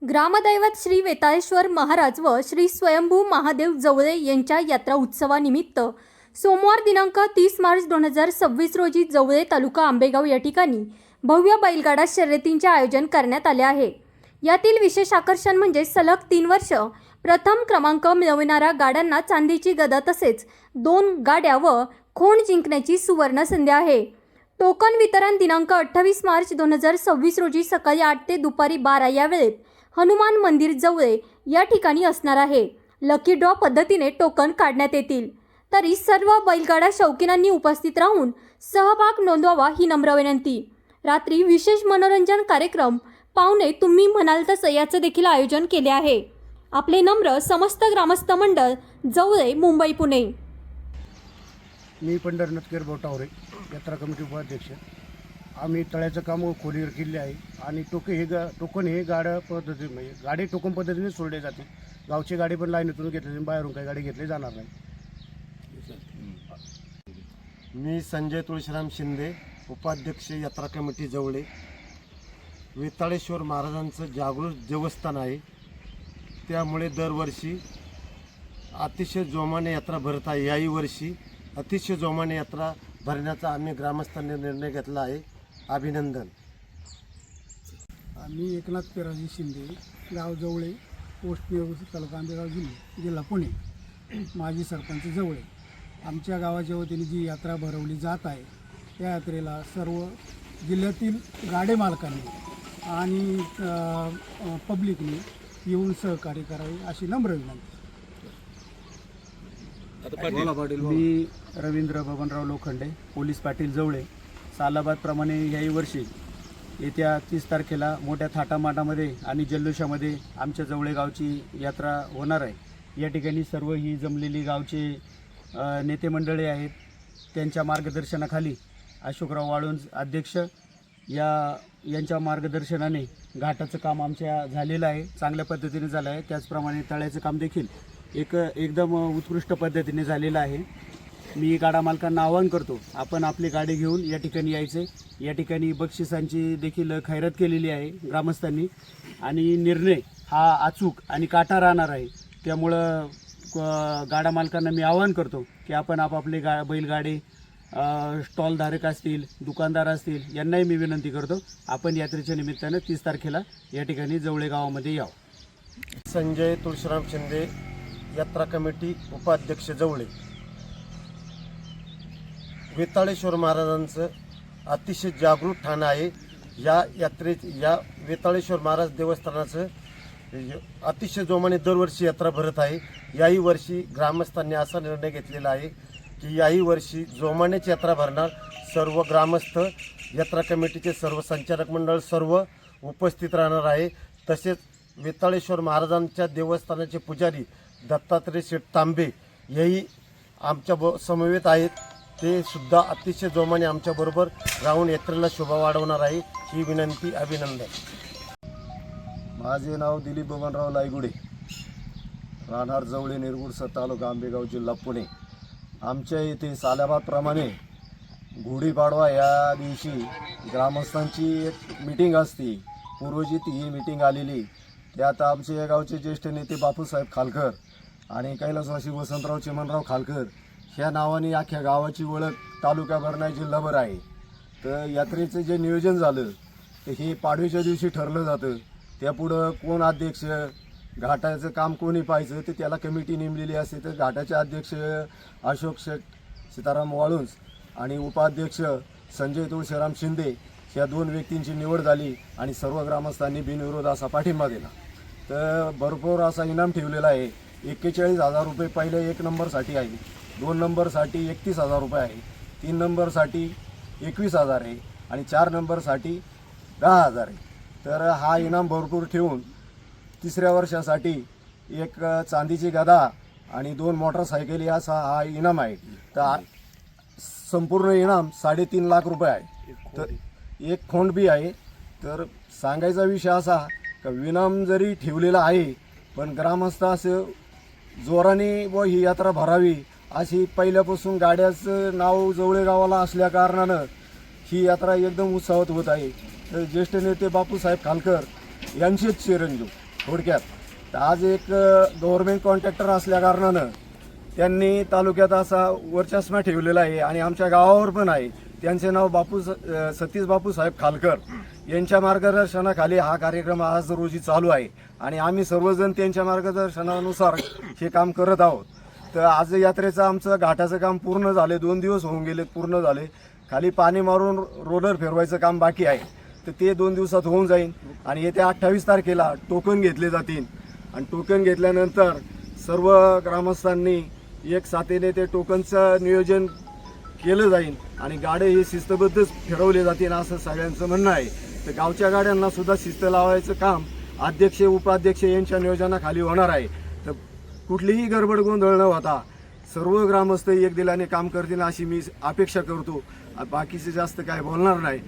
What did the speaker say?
ग्रामदैवत श्री वेताळेश्वर महाराज व श्री स्वयंभू महादेव जवळे यांच्या यात्रा उत्सवानिमित्त सोमवार दिनांक 30 मार्च 2026 रोजी जवळे तालुका आंबेगाव या ठिकाणी भव्य बैलगाडा शर्यतींचे आयोजन करण्यात आले आहे। यातील विशेष आकर्षण म्हणजे सलग 3 वर्ष प्रथम क्रमांक मिळवणाऱ्या गाड्यांना चांदीची गदा तसेच 2 गाड्या व खोंड जिंकण्याची सुवर्ण संधी आहे। टोकन वितरण दिनांक 28 मार्च 2026 रोजी सकाळी 8 ते दुपारी 12 या वेळेत हनुमान मंदिर जवळे या ठिकाणी असणार आहे। लकी ड्रॉ पद्धतीने टोकन काढण्यात येतील। तरी सर्व बैलगाडा शौकीनांनी उपस्थित राहून सहभाग नोंदवावा ही नम्र विनंती। रात्री विशेष मनोरंजन कार्यक्रम पाहुणे तुम्ही म्हणाल तसं याचं देखील आयोजन केले आहे। आपले नम्र समस्त ग्रामस्थ मंडळ जवळे मुंबई पुणे। मी पंढरनाथ केरभाऊ टावरे यात्रा कमिटी उपाध्यक्ष। आम्ही तळ्याचं काम खोलीवर केले आहे आणि टोकन हे गाड्या पद्धती म्हणजे गाडी टोकन पद्धतीने सोडले जाते। गावची गाडी पण लाईनीतून घेतली, बाहेरून काही गाडी घेतली जाणार नाही। मी संजय तुळशीराम शिंदे, उपाध्यक्ष यात्रा कमिटी जवळे। वेताळेश्वर महाराजांचं जागृत देवस्थान आहे, त्यामुळे दरवर्षी अतिशय जोमाने यात्रा भरत आहे। याही वर्षी अतिशय जोमाने यात्रा भरण्याचा आम्ही ग्रामस्थांनी निर्णय घेतला आहे। अभिनंदन। मी एकनाथ पेराजी शिंदे, गाव जवळे, पोस्ट नियोजित तालुका आंबेगाव जिल्हा पुणे, माजी सरपंच जवळे। आमच्या गावाच्या वतीने जी यात्रा भरवली जात आहे त्या यात्रेला सर्व जिल्ह्यातील गाडे मालकांनी आणि पब्लिकने येऊन सहकार्य करावे अशी नम्र विनंती। मी रवींद्र बबनराव लोखंडे, पोलीस पाटील जवळे। सालाबादप्रमाणे याही वर्षी येत्या 30 तारखेला मोठ्या थाटामाटामध्ये आणि जल्लोषामध्ये आमच्या जवळे गावची यात्रा होणार आहे। या ठिकाणी सर्व ही जमलेली गावचे नेते मंडळी आहेत, त्यांच्या मार्गदर्शनाखाली अशोकराव वाळुंज अध्यक्ष यांच्या मार्गदर्शनाने घाटाचं काम आमच्या झालेलं आहे, चांगल्या पद्धतीने झालं आहे। त्याचप्रमाणे तळ्याचं काम देखील एकदम उत्कृष्ट पद्धतीने झालेलं आहे। मी गाडा मालकांना आवाहन करतो, आपण आपली गाडी घेऊन या ठिकाणी यायचे। या ठिकाणी बक्षिसांची देखील खैरात केलेली आहे ग्रामस्थांनी आणि निर्णय हा अचूक आणि काटा राहणार आहे। त्यामुळं गाडा मालकांना मी आवाहन करतो की आपण आपापले बैलगाडे स्टॉलधारक असतील, दुकानदार असतील, यांनाही मी विनंती करतो आपण यात्रेच्या निमित्तानं 30 तारखेला या ठिकाणी जवळे गावामध्ये यावं। संजय तुळशीराम शिंदे, यात्रा कमिटी उपाध्यक्ष जवळे। वेताळेश्वर महाराजांचं अतिशय जागृत ठाण आहे। या वेताळेश्वर महाराज देवस्थानाचं अतिशय जोमाने दरवर्षी यात्रा भरत आहे। याही वर्षी ग्रामस्थांनी असा निर्णय घेतलेला आहे की याही वर्षी जोमानेच यात्रा भरणार। सर्व ग्रामस्थ, यात्रा कमिटीचे सर्व संचालक मंडळ सर्व उपस्थित राहणार आहे। तसेच वेताळेश्वर महाराजांच्या देवस्थानाचे पुजारी दत्तात्रय शेठ तांबे हेही आमच्या समवेत आहेत। ते सुद्धा अतिशय जोमाने आमच्याबरोबर राहून यात्रेला शोभा वाढवणार आहे ही विनंती। अभिनंदन। माझे नाव दिलीप बबनराव लायगुडे, राहणार जवळे, निरगुडसा तालुका आंबेगाव जिल्हा पुणे। आमच्या इथे सालाबादप्रमाणे गुढीपाडवा या दिवशी ग्रामस्थांची एक मीटिंग असते, पूर्वजित ही मीटिंग आलेली। त्यात आमचे या गावचे ज्येष्ठ नेते बापूसाहेब खालकर आणि कैलासवासी वसंतराव चिमणराव खालकर ह्या नावाने अख्ख्या गावाची ओळख तालुक्याभर नाही जिल्हाभर आहे। तर यात्रेचं जे नियोजन झालं तर हे पाडव्याच्या दिवशी ठरलं जातं। त्यापुढं कोण अध्यक्ष, घाटाचं काम कोणी पाहायचं ते त्याला कमिटी नेमलेली असते। तर घाटाचे अध्यक्ष अशोक शेठ सीताराम वाळुंज आणि उपाध्यक्ष संजय तुळशीराम शिंदे ह्या 2 व्यक्तींची निवड झाली आणि सर्व ग्रामस्थांनी बिनविरोध असा पाठिंबा दिला। तर भरपूर असा इनाम ठेवलेला आहे। 41,000 रुपये पहिले 1 नंबरसाठी आहे, 2 नंबरसाठी 31,000 रुपये आहे, 3 नंबरसाठी 21,000 आहे आणि 4 नंबरसाठी 10,000 आहे। तर हा इनाम भरपूर ठेवून 3ऱ्या वर्षासाठी एक चांदीची गदा आणि 2 मोटरसायकली असा हा इनाम आहे। तर संपूर्ण इनाम 3.5 लाख रुपये आहे। तर एक खोंड बी आहे। तर सांगायचा विषय असा का इनाम जरी ठेवलेला आहे पण ग्रामस्थ असं जोराने व ही यात्रा भरावी अशी पहिल्यापासून गाड्याचं नाव जवळे गावाला असल्या कारणानं ही यात्रा एकदम उत्साहात होत आहे। तर ज्येष्ठ नेते बापूसाहेब खालकर यांचेच चिरंजीव थोडक्यात. तर आज एक गव्हर्नमेंट कॉन्ट्रॅक्टर असल्या कारणानं त्यांनी तालुक्यात असा वर्चस्व ठेवलेला आहे आणि आमच्या गावावर पण आहे. त्यांचे नाव सतीश बापूसाहेब खालकर यांच्या मार्गदर्शनाखाली हा कार्यक्रम आज रोजी चालू आहे आणि आम्ही सर्वजण त्यांच्या मार्गदर्शनानुसार हे काम करत आहोत. तर आज यात्रेचं आमचं घाटाचं काम पूर्ण झाले, 2 दिवस होऊन गेले, पूर्ण झाले. खाली पाणी मारून रोलर फिरवायचं काम बाकी आहे, तर ते 2 दिवसात होऊन जाईल आणि येत्या 28 तारखेला टोकन घेतले जातील आणि टोकन घेतल्यानंतर सर्व ग्रामस्थांनी एक साथीने ते टोकनचं नियोजन केलं जाईल आणि गाड्या हे शिस्तबद्धच फिरवले जातील असं सगळ्यांचं म्हणणं आहे. तर गावच्या गाड्यांना सुद्धा शिस्त लावायचं काम अध्यक्ष उपाध्यक्ष यांच्या नियोजनाखाली होणार आहे. तर कुठलीही गडबड गोंधळ न होता सर्व ग्रामस्थ एक दिलाने काम करतील अशी मी अपेक्षा करतो. बाकीचे जास्त काय बोलणार नाही.